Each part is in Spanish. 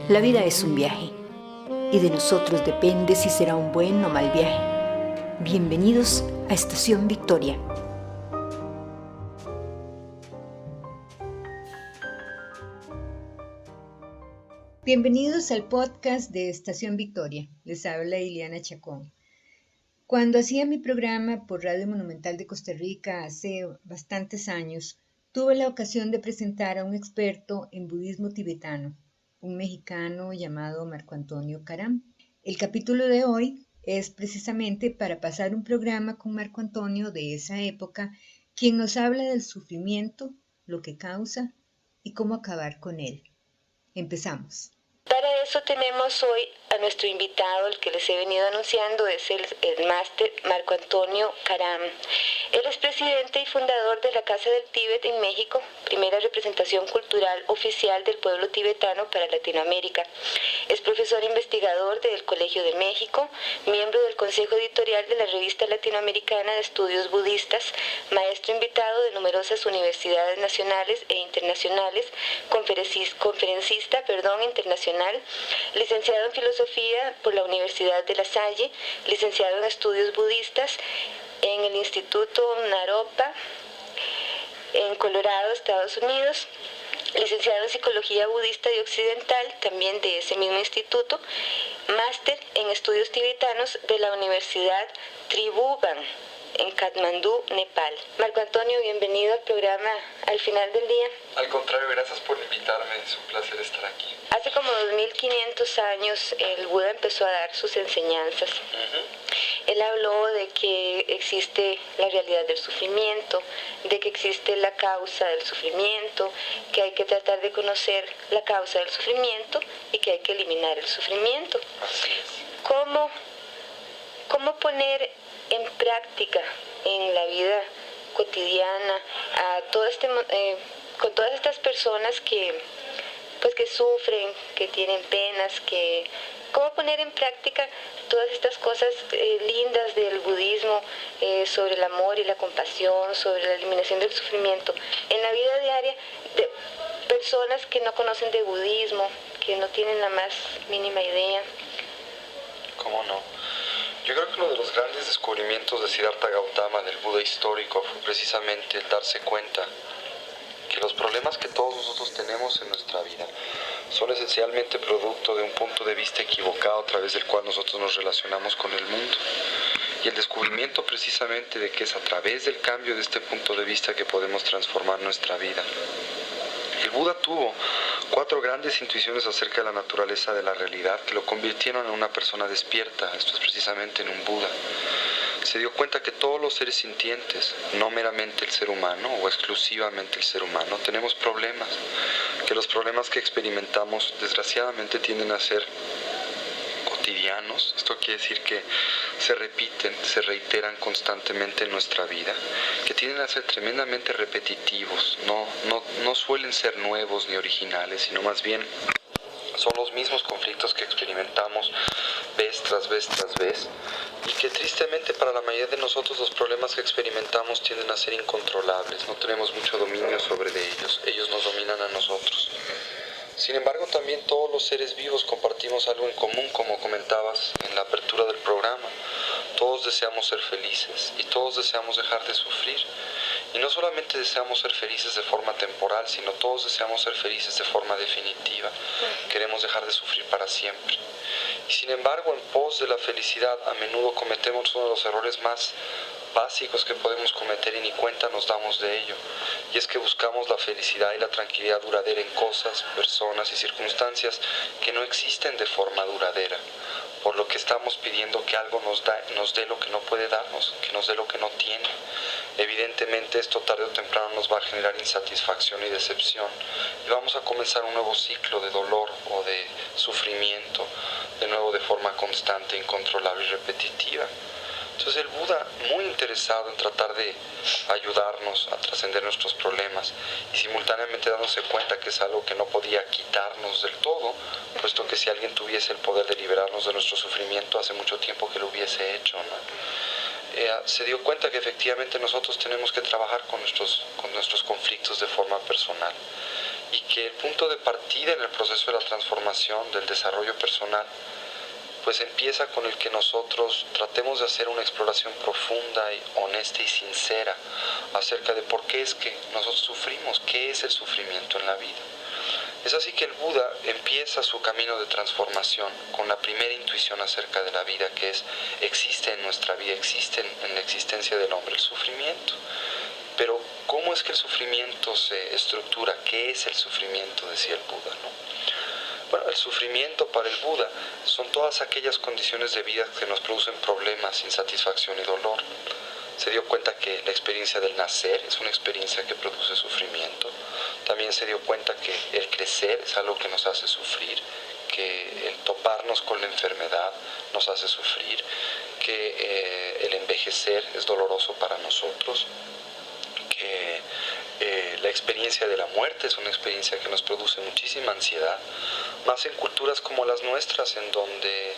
La vida es un viaje y de nosotros depende si será un buen o mal viaje. Bienvenidos a Estación Victoria. Bienvenidos al podcast de Estación Victoria. Les habla Ileana Chacón. Cuando hacía mi programa por Radio Monumental de Costa Rica hace bastantes años, tuve la ocasión de presentar a un experto en budismo tibetano, un mexicano llamado Marco Antonio Karam. El capítulo de hoy es precisamente para pasar un programa con Marco Antonio de esa época, quien nos habla del sufrimiento, lo que causa y cómo acabar con él. Empezamos. Para eso tenemos hoy a nuestro invitado, el que les he venido anunciando, es el máster Marco Antonio Karam. Él es presidente y fundador de la Casa del Tíbet en México, primera representación cultural oficial del pueblo tibetano para Latinoamérica. Es profesor investigador del Colegio de México, miembro del Consejo Editorial de la Revista Latinoamericana de Estudios Budistas, maestro invitado de numerosas universidades nacionales e internacionales, conferencista internacional, licenciado en Filosofía por la Universidad de La Salle, licenciado en Estudios Budistas en el Instituto Naropa, en Colorado, Estados Unidos, licenciado en Psicología Budista y Occidental, también de ese mismo instituto, máster en Estudios Tibetanos de la Universidad Tribhuvan, en Katmandú, Nepal. Marco Antonio, bienvenido al programa Al Final del Día. Al contrario, gracias por invitarme, es un placer estar aquí. Hace como 2500 años el Buda empezó a dar sus enseñanzas. Él habló de que existe la realidad del sufrimiento, de que existe la causa del sufrimiento, que hay que tratar de conocer la causa del sufrimiento y que hay que eliminar el sufrimiento. Así es. ¿Cómo poner en práctica en la vida cotidiana a con todas estas personas que sufren, que tienen penas, cómo poner en práctica todas estas cosas lindas del budismo sobre el amor y la compasión, sobre la eliminación del sufrimiento en la vida diaria de personas que no conocen de budismo, que no tienen la más mínima idea? ¿Cómo no? Yo creo que uno de los grandes descubrimientos de Siddhartha Gautama, del Buda histórico, fue precisamente el darse cuenta que los problemas que todos nosotros tenemos en nuestra vida son esencialmente producto de un punto de vista equivocado a través del cual nosotros nos relacionamos con el mundo. Y el descubrimiento precisamente de que es a través del cambio de este punto de vista que podemos transformar nuestra vida. El Buda tuvo 4 grandes intuiciones acerca de la naturaleza de la realidad que lo convirtieron en una persona despierta, esto es precisamente en un Buda. Se dio cuenta que todos los seres sintientes, no meramente el ser humano o exclusivamente el ser humano, tenemos problemas, que los problemas que experimentamos desgraciadamente tienden a ser cotidianos. Esto quiere decir que se repiten, se reiteran constantemente en nuestra vida, que tienden a ser tremendamente repetitivos, no suelen ser nuevos ni originales, sino más bien son los mismos conflictos que experimentamos vez tras vez tras vez, y que tristemente para la mayoría de nosotros los problemas que experimentamos tienden a ser incontrolables, no tenemos mucho dominio sobre ellos, ellos nos dominan a nosotros. Sin embargo, también todos los seres vivos compartimos algo en común, como comentabas en la apertura del programa. Todos deseamos ser felices y todos deseamos dejar de sufrir. Y no solamente deseamos ser felices de forma temporal, sino todos deseamos ser felices de forma definitiva. Queremos dejar de sufrir para siempre. Y sin embargo, en pos de la felicidad, a menudo cometemos uno de los errores más básicos que podemos cometer y ni cuenta nos damos de ello. Y es que buscamos la felicidad y la tranquilidad duradera en cosas, personas y circunstancias que no existen de forma duradera. Por lo que estamos pidiendo que algo nos dé lo que no puede darnos, que nos dé lo que no tiene. Evidentemente esto tarde o temprano nos va a generar insatisfacción y decepción. Y vamos a comenzar un nuevo ciclo de dolor o de sufrimiento, de nuevo de forma constante, incontrolable y repetitiva. Entonces el Buda, muy interesado en tratar de ayudarnos a trascender nuestros problemas y simultáneamente dándose cuenta que es algo que no podía quitarnos del todo, puesto que si alguien tuviese el poder de liberarnos de nuestro sufrimiento, hace mucho tiempo que lo hubiese hecho, ¿no? Se dio cuenta que efectivamente nosotros tenemos que trabajar con nuestros conflictos de forma personal. y que el punto de partida en el proceso de la transformación, del desarrollo personal, pues empieza con el que nosotros tratemos de hacer una exploración profunda y honesta y sincera acerca de por qué es que nosotros sufrimos, qué es el sufrimiento en la vida. Es así que el Buda empieza su camino de transformación con la primera intuición acerca de la vida, que es: existe en nuestra vida, existe en la existencia del hombre el sufrimiento. Pero ¿cómo es que el sufrimiento se estructura? ¿Qué es el sufrimiento?, decía el Buda, ¿no? Bueno, el sufrimiento para el Buda son todas aquellas condiciones de vida que nos producen problemas, insatisfacción y dolor. Se dio cuenta que la experiencia del nacer es una experiencia que produce sufrimiento. También se dio cuenta que el crecer es algo que nos hace sufrir, que el toparnos con la enfermedad nos hace sufrir, que el envejecer es doloroso para nosotros, que la experiencia de la muerte es una experiencia que nos produce muchísima ansiedad, más en culturas como las nuestras, en donde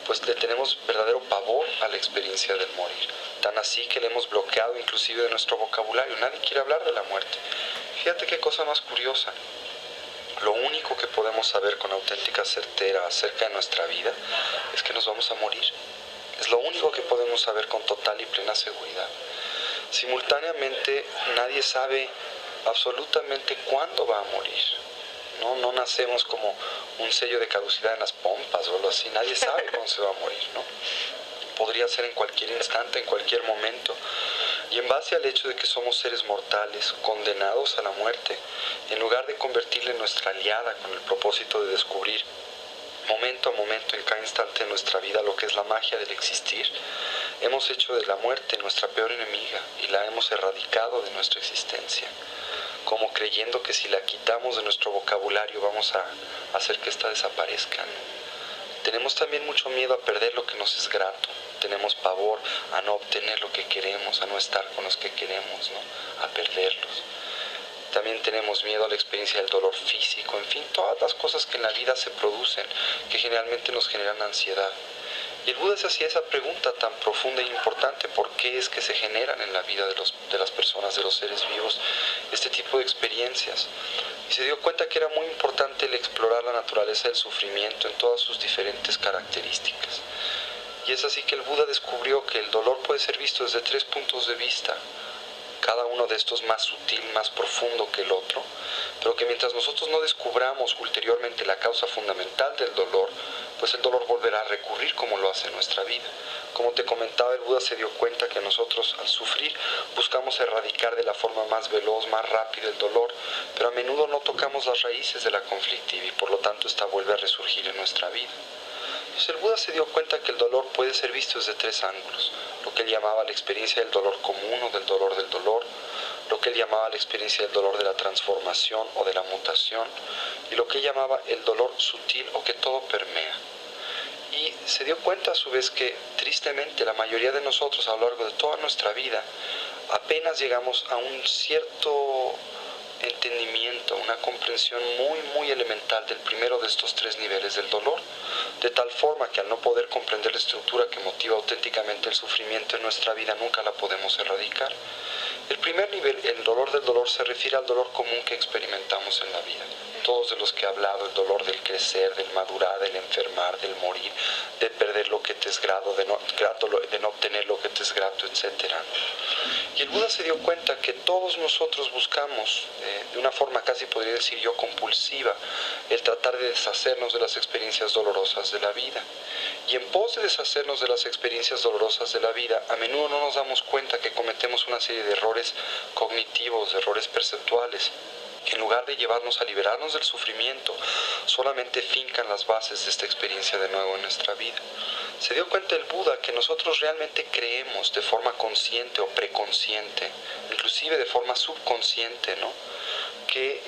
pues le tenemos verdadero pavor a la experiencia del morir, tan así que le hemos bloqueado inclusive de nuestro vocabulario. Nadie quiere hablar de la muerte. Fíjate qué cosa más curiosa. Lo único que podemos saber con auténtica certeza acerca de nuestra vida es que nos vamos a morir. Es lo único que podemos saber con total y plena seguridad. Simultáneamente, nadie sabe absolutamente cuándo va a morir. No nacemos como un sello de caducidad en las pompas o algo así. Nadie sabe cuándo se va a morir, ¿no? Podría ser en cualquier instante, en cualquier momento. Y en base al hecho de que somos seres mortales, condenados a la muerte, en lugar de convertirla en nuestra aliada con el propósito de descubrir momento a momento, en cada instante de nuestra vida, lo que es la magia del existir, hemos hecho de la muerte nuestra peor enemiga y la hemos erradicado de nuestra existencia, como creyendo que si la quitamos de nuestro vocabulario vamos a hacer que ésta desaparezca. Tenemos también mucho miedo a perder lo que nos es grato. Tenemos pavor a no obtener lo que queremos, a no estar con los que queremos, ¿no? A perderlos. También tenemos miedo a la experiencia del dolor físico, en fin, todas las cosas que en la vida se producen, que generalmente nos generan ansiedad. Y el Buda se hacía esa pregunta tan profunda e importante: ¿por qué es que se generan en la vida de las personas, de los seres vivos, este tipo de experiencias? Y se dio cuenta que era muy importante el explorar la naturaleza del sufrimiento en todas sus diferentes características. Y es así que el Buda descubrió que el dolor puede ser visto desde 3 puntos de vista, cada uno de estos más sutil, más profundo que el otro, pero que mientras nosotros no descubramos ulteriormente la causa fundamental del dolor, pues el dolor volverá a recurrir como lo hace en nuestra vida. Como te comentaba, el Buda se dio cuenta que nosotros al sufrir buscamos erradicar de la forma más veloz, más rápida el dolor, pero a menudo no tocamos las raíces de la conflictiva y por lo tanto esta vuelve a resurgir en nuestra vida. Entonces el Buda se dio cuenta que el dolor puede ser visto desde 3 ángulos: lo que él llamaba la experiencia del dolor común o del dolor, lo que él llamaba la experiencia del dolor de la transformación o de la mutación, y lo que él llamaba el dolor sutil o que todo permea. Y se dio cuenta a su vez que tristemente la mayoría de nosotros a lo largo de toda nuestra vida apenas llegamos a un cierto entendimiento, una comprensión muy elemental del primero de estos 3 niveles del dolor, de tal forma que al no poder comprender la estructura que motiva auténticamente el sufrimiento en nuestra vida, nunca la podemos erradicar. El primer nivel, el dolor del dolor, se refiere al dolor común que experimentamos en la vida. Todos de los que he hablado: el dolor del crecer, del madurar, del enfermar, del morir, de perder lo que te es grato, de no obtener lo que te es grato, etc. Y el Buda se dio cuenta que todos nosotros buscamos, de una forma casi podría decir yo compulsiva, el tratar de deshacernos de las experiencias dolorosas de la vida. Y en pos de deshacernos de las experiencias dolorosas de la vida, a menudo no nos damos cuenta que cometemos una serie de errores cognitivos, de errores perceptuales, que en lugar de llevarnos a liberarnos del sufrimiento, solamente fincan las bases de esta experiencia de nuevo en nuestra vida. Se dio cuenta el Buda que nosotros realmente creemos de forma consciente o preconsciente, inclusive de forma subconsciente, ¿no?, que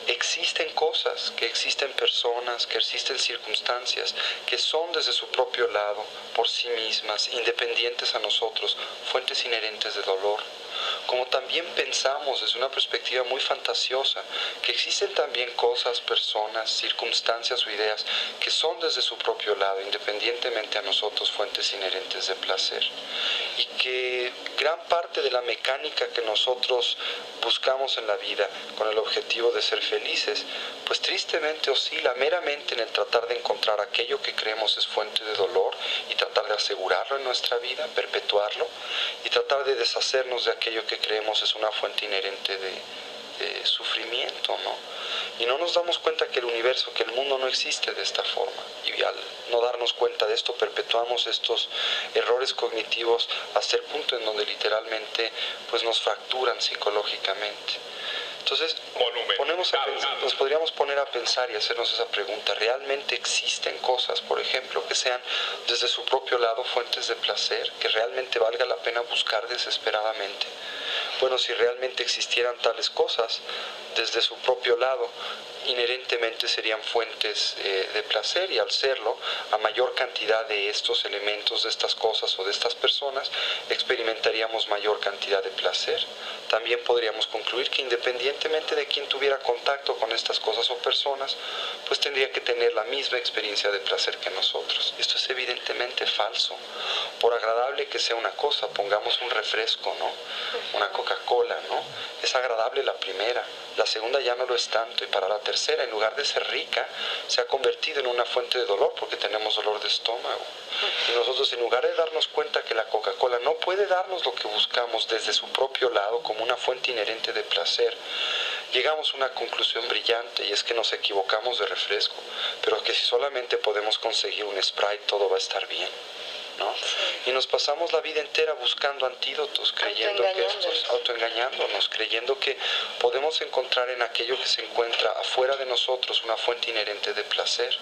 existen cosas, que existen personas, que existen circunstancias que son desde su propio lado, por sí mismas, independientes a nosotros, fuentes inherentes de dolor. Como también pensamos desde una perspectiva muy fantasiosa que existen también cosas, personas, circunstancias o ideas que son desde su propio lado, independientemente a nosotros, fuentes inherentes de placer. Y que gran parte de la mecánica que nosotros buscamos en la vida con el objetivo de ser felices, pues tristemente oscila meramente en el tratar de encontrar aquello que creemos es fuente de dolor y tratar de asegurarlo en nuestra vida, perpetuarlo, y tratar de deshacernos de aquello que creemos es una fuente inherente de sufrimiento, ¿no? Y no nos damos cuenta que el universo, que el mundo no existe de esta forma. Y al no darnos cuenta de esto, perpetuamos estos errores cognitivos hasta el punto en donde literalmente pues, nos fracturan psicológicamente. Entonces, nos podríamos poner a pensar y hacernos esa pregunta. ¿Realmente existen cosas, por ejemplo, que sean desde su propio lado fuentes de placer, que realmente valga la pena buscar desesperadamente? Bueno, si realmente existieran tales cosas, desde su propio lado, inherentemente serían fuentes de placer, y al serlo, a mayor cantidad de estos elementos, de estas cosas o de estas personas, experimentaríamos mayor cantidad de placer. También podríamos concluir que independientemente de quién tuviera contacto con estas cosas o personas, pues tendría que tener la misma experiencia de placer que nosotros. Esto es evidentemente falso. Por agradable que sea una cosa, pongamos un refresco, ¿no? Una Coca-Cola, ¿no? Es agradable la primera, la segunda ya no lo es tanto, y para la tercera, en lugar de ser rica, se ha convertido en una fuente de dolor porque tenemos dolor de estómago. Y nosotros, en lugar de darnos cuenta que la Coca-Cola no puede darnos lo que buscamos desde su propio lado como una fuente inherente de placer, llegamos a una conclusión brillante, y es que nos equivocamos de refresco, pero que si solamente podemos conseguir un Sprite todo va a estar bien, ¿no? Y nos pasamos la vida entera buscando antídotos, autoengañándonos, creyendo que podemos encontrar en aquello que se encuentra afuera de nosotros una fuente inherente de placer.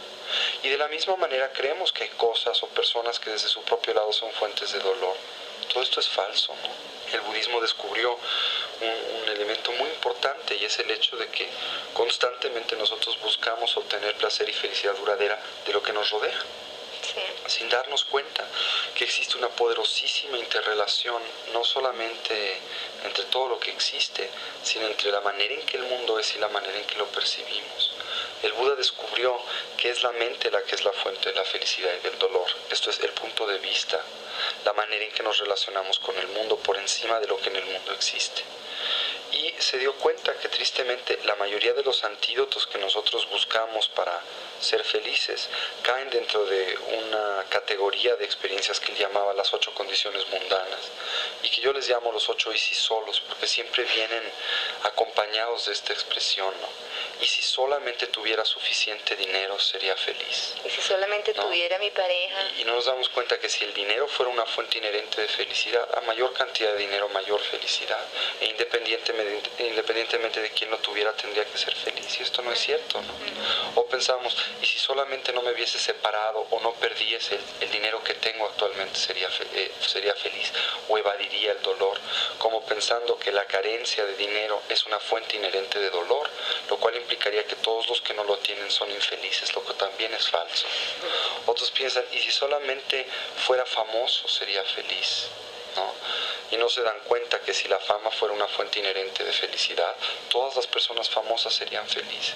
Y de la misma manera creemos que hay cosas o personas que desde su propio lado son fuentes de dolor. Todo esto es falso, ¿no? El budismo descubrió un elemento muy importante, y es el hecho de que constantemente nosotros buscamos obtener placer y felicidad duradera de lo que nos rodea. Sí. Sin darnos cuenta que existe una poderosísima interrelación, no solamente entre todo lo que existe, sino entre la manera en que el mundo es y la manera en que lo percibimos. El Buda descubrió que es la mente la que es la fuente de la felicidad y del dolor. Esto es el punto de vista, la manera en que nos relacionamos con el mundo por encima de lo que en el mundo existe. Y se dio cuenta que tristemente la mayoría de los antídotos que nosotros buscamos para ser felices caen dentro de una categoría de experiencias que él llamaba las 8 condiciones mundanas, y que yo les llamo los 8 y si solos, porque siempre vienen acompañados de esta expresión, ¿no? Y si solamente tuviera suficiente dinero sería feliz. Y si solamente tuviera mi pareja. Y no nos damos cuenta que si el dinero fuera una fuente inherente de felicidad, a mayor cantidad de dinero, mayor felicidad. E independientemente de quién lo tuviera, tendría que ser feliz. Y esto no es cierto, ¿no? O pensamos, y si solamente no me hubiese separado o no perdiese el dinero que tengo actualmente, sería feliz, o evadiría el dolor, como pensando que la carencia de dinero es una fuente inherente de dolor, lo cual implicaría que todos los que no lo tienen son infelices, lo que también es falso. Otros piensan, y si solamente fuera famoso sería feliz, ¿no? Y no se dan cuenta que si la fama fuera una fuente inherente de felicidad, todas las personas famosas serían felices.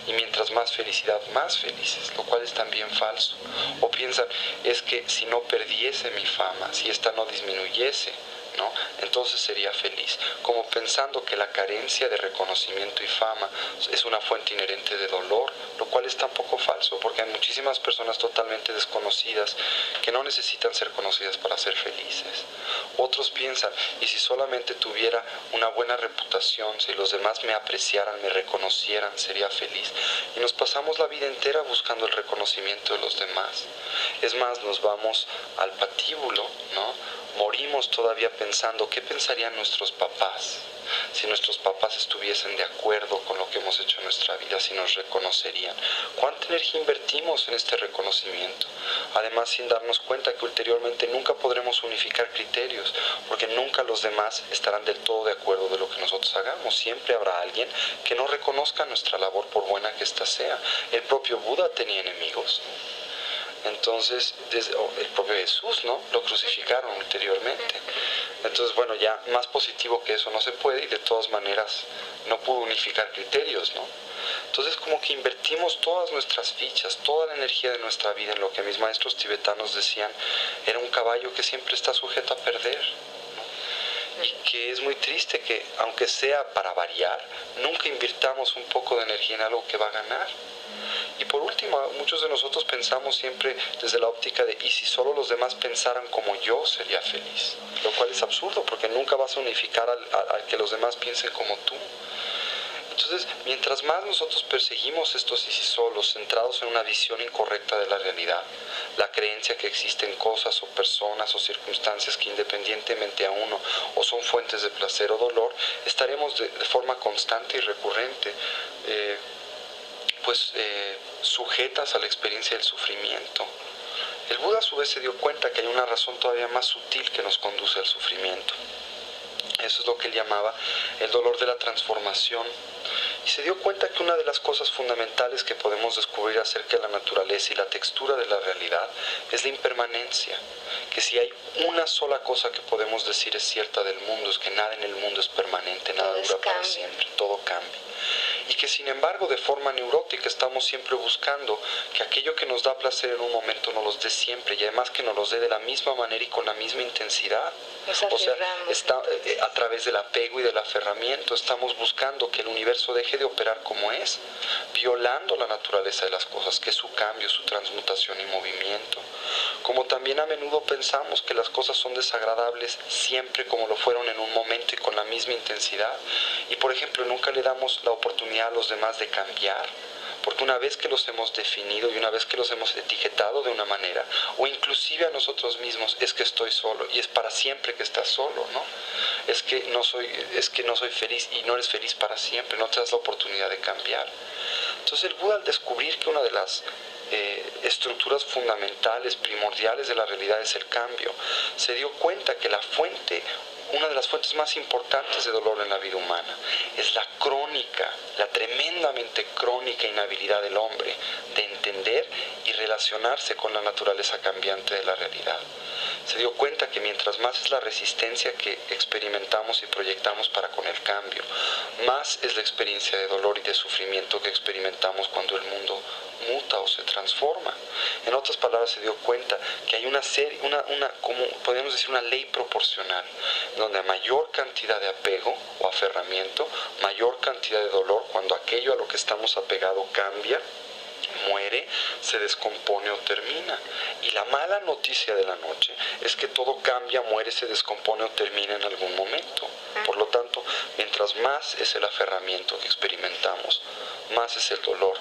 Y mientras más felicidad, más felices, lo cual es también falso. O piensan, es que si no perdiese mi fama, si esta no disminuyese, ¿no? Entonces sería feliz, como pensando que la carencia de reconocimiento y fama es una fuente inherente de dolor, lo cual es tampoco falso, porque hay muchísimas personas totalmente desconocidas que no necesitan ser conocidas para ser felices. Otros piensan, y si solamente tuviera una buena reputación, si los demás me apreciaran, me reconocieran, sería feliz. Y nos pasamos la vida entera buscando el reconocimiento de los demás. Es más, nos vamos al patíbulo, ¿no? Morimos todavía pensando qué pensarían nuestros papás si nuestros papás estuviesen de acuerdo con lo que hemos hecho en nuestra vida, si nos reconocerían. ¿Cuánta energía invertimos en este reconocimiento? Además, sin darnos cuenta que ulteriormente nunca podremos unificar criterios, porque nunca los demás estarán del todo de acuerdo de lo que nosotros hagamos. Siempre habrá alguien que no reconozca nuestra labor, por buena que ésta sea. El propio Buda tenía enemigos. Entonces, el propio Jesús, ¿no? Lo crucificaron ulteriormente. Entonces, bueno, ya más positivo que eso no se puede, y de todas maneras no pudo unificar criterios, ¿no? Entonces, como que invertimos todas nuestras fichas, toda la energía de nuestra vida en lo que mis maestros tibetanos decían era un caballo que siempre está sujeto a perder, ¿no? y que es muy triste que, aunque sea para variar, nunca invirtamos un poco de energía en algo que va a ganar. Y por último, muchos de nosotros pensamos siempre desde la óptica de ¿y si solo los demás pensaran como yo sería feliz? Lo cual es absurdo porque nunca vas a unificar al que los demás piensen como tú. Entonces, mientras más nosotros perseguimos estos y si solos, centrados en una visión incorrecta de la realidad, la creencia que existen cosas o personas o circunstancias que independientemente a uno o son fuentes de placer o dolor, estaremos de forma constante y recurrente sujetas a la experiencia del sufrimiento. El Buda a su vez se dio cuenta que hay una razón todavía más sutil que nos conduce al sufrimiento. Eso es lo que él llamaba el dolor de la transformación. Y se dio cuenta que una de las cosas fundamentales que podemos descubrir acerca de la naturaleza y la textura de la realidad es la impermanencia. Que si hay una sola cosa que podemos decir es cierta del mundo, es que nada en el mundo es permanente, nada dura para siempre, todo cambia. Y que sin embargo de forma neurótica estamos siempre buscando que aquello que nos da placer en un momento nos los dé siempre y además que nos los dé de la misma manera y con la misma intensidad. O sea, a través del apego y del aferramiento estamos buscando que el universo deje de operar como es, violando la naturaleza de las cosas, que es su cambio, su transmutación y movimiento. Como también a menudo pensamos que las cosas son desagradables siempre como lo fueron en un momento y con la misma intensidad. Y por ejemplo, nunca le damos la oportunidad a los demás de cambiar. Porque una vez que los hemos definido y una vez que los hemos etiquetado de una manera, o inclusive a nosotros mismos, es que estoy solo y es para siempre que estás solo, ¿no? Es que no soy feliz y no eres feliz para siempre, no te das la oportunidad de cambiar. Entonces el Buda, al descubrir que una de las estructuras fundamentales, primordiales de la realidad es el cambio, se dio cuenta que una de las fuentes más importantes de dolor en la vida humana es la tremendamente crónica inhabilidad del hombre de entender y relacionarse con la naturaleza cambiante de la realidad. Se dio cuenta que mientras más es la resistencia que experimentamos y proyectamos para con el cambio, más es la experiencia de dolor y de sufrimiento que experimentamos cuando el mundo muta o se transforma. En otras palabras, se dio cuenta que hay como podemos decir, una ley proporcional, donde a mayor cantidad de apego o aferramiento, mayor cantidad de dolor cuando aquello a lo que estamos apegados cambia, muere, se descompone o termina. Y la mala noticia de la noche es que todo cambia, muere, se descompone o termina en algún momento. Por lo tanto, mientras más es el aferramiento que experimentamos, más es el dolor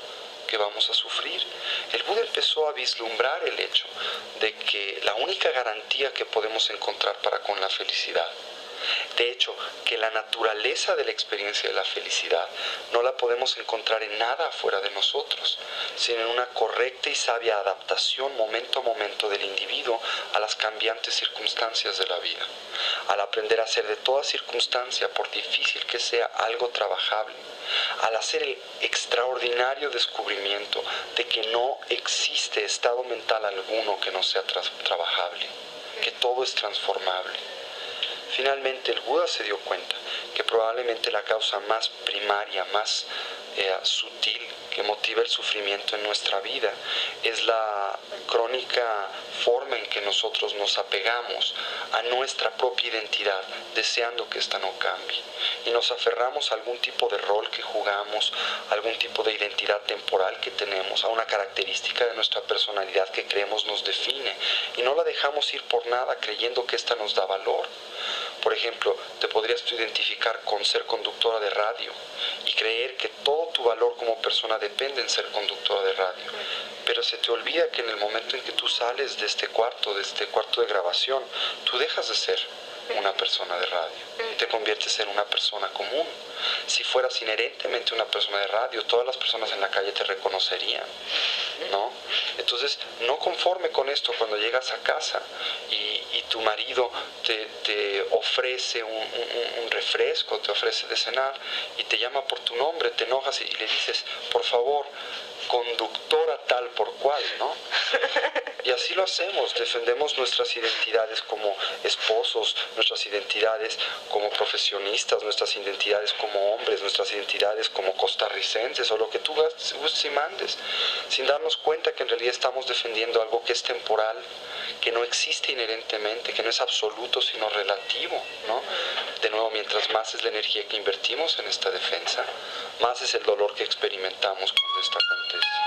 que vamos a sufrir. El Buda empezó a vislumbrar el hecho de que la única garantía que podemos encontrar para con la felicidad, de hecho, que la naturaleza de la experiencia de la felicidad no la podemos encontrar en nada afuera de nosotros, sino en una correcta y sabia adaptación momento a momento del individuo a las cambiantes circunstancias de la vida, al aprender a hacer de toda circunstancia, por difícil que sea, algo trabajable, al hacer el extraordinario descubrimiento de que no existe estado mental alguno que no sea trabajable, que todo es transformable. Finalmente, el Buda se dio cuenta que probablemente la causa más primaria, más sutil que motiva el sufrimiento en nuestra vida es la crónica forma en que nosotros nos apegamos a nuestra propia identidad, deseando que ésta no cambie. Y nos aferramos a algún tipo de rol que jugamos, a algún tipo de identidad temporal que tenemos, a una característica de nuestra personalidad que creemos nos define, y no la dejamos ir por nada creyendo que ésta nos da valor. Por ejemplo, te podrías tú identificar con ser conductora de radio y creer que todo tu valor como persona depende en ser conductora de radio. Pero se te olvida que en el momento en que tú sales de este cuarto de grabación, tú dejas de ser una persona de radio y te conviertes en una persona común. Si fueras inherentemente una persona de radio, todas las personas en la calle te reconocerían, ¿no? Entonces, no conforme con esto, cuando llegas a casa y tu marido te ofrece un refresco, te ofrece de cenar y te llama por tu nombre, te enojas y le dices, por favor, conductora tal por cual, ¿no? Y así lo hacemos, defendemos nuestras identidades como esposos, nuestras identidades como profesionistas, nuestras identidades como hombres, nuestras identidades como costarricenses o lo que tú gustes y mandes, sin darnos cuenta que en realidad estamos defendiendo algo que es temporal, que no existe inherentemente, que no es absoluto sino relativo, ¿no? De nuevo, mientras más es la energía que invertimos en esta defensa, más es el dolor que experimentamos cuando esto acontece.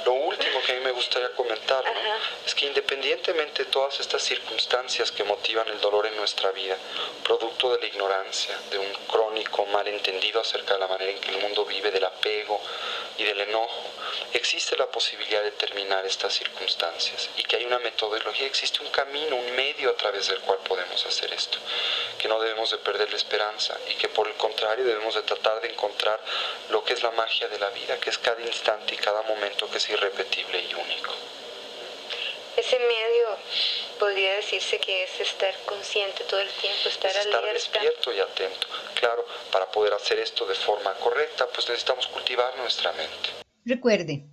Lo último que a mí me gustaría comentar, ¿no? Es que independientemente de todas estas circunstancias que motivan el dolor en nuestra vida, producto de la ignorancia, de un crónico malentendido acerca de la manera en que el mundo vive, del apego y del enojo, existe la posibilidad de terminar estas circunstancias y que hay una metodología, existe un camino, un medio a través del cual podemos hacer esto, que no debemos de perder la esperanza y que por el contrario debemos de tratar de encontrar lo que es la magia de la vida, que es cada instante y cada momento que es irrepetible y único. Ese medio podría decirse que es estar consciente todo el tiempo, estar alerta. Estar despierto y atento. Claro, para poder hacer esto de forma correcta, pues necesitamos cultivar nuestra mente. Recuerde,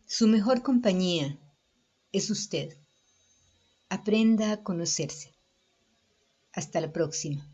su mejor compañía es usted. Aprenda a conocerse. Hasta la próxima.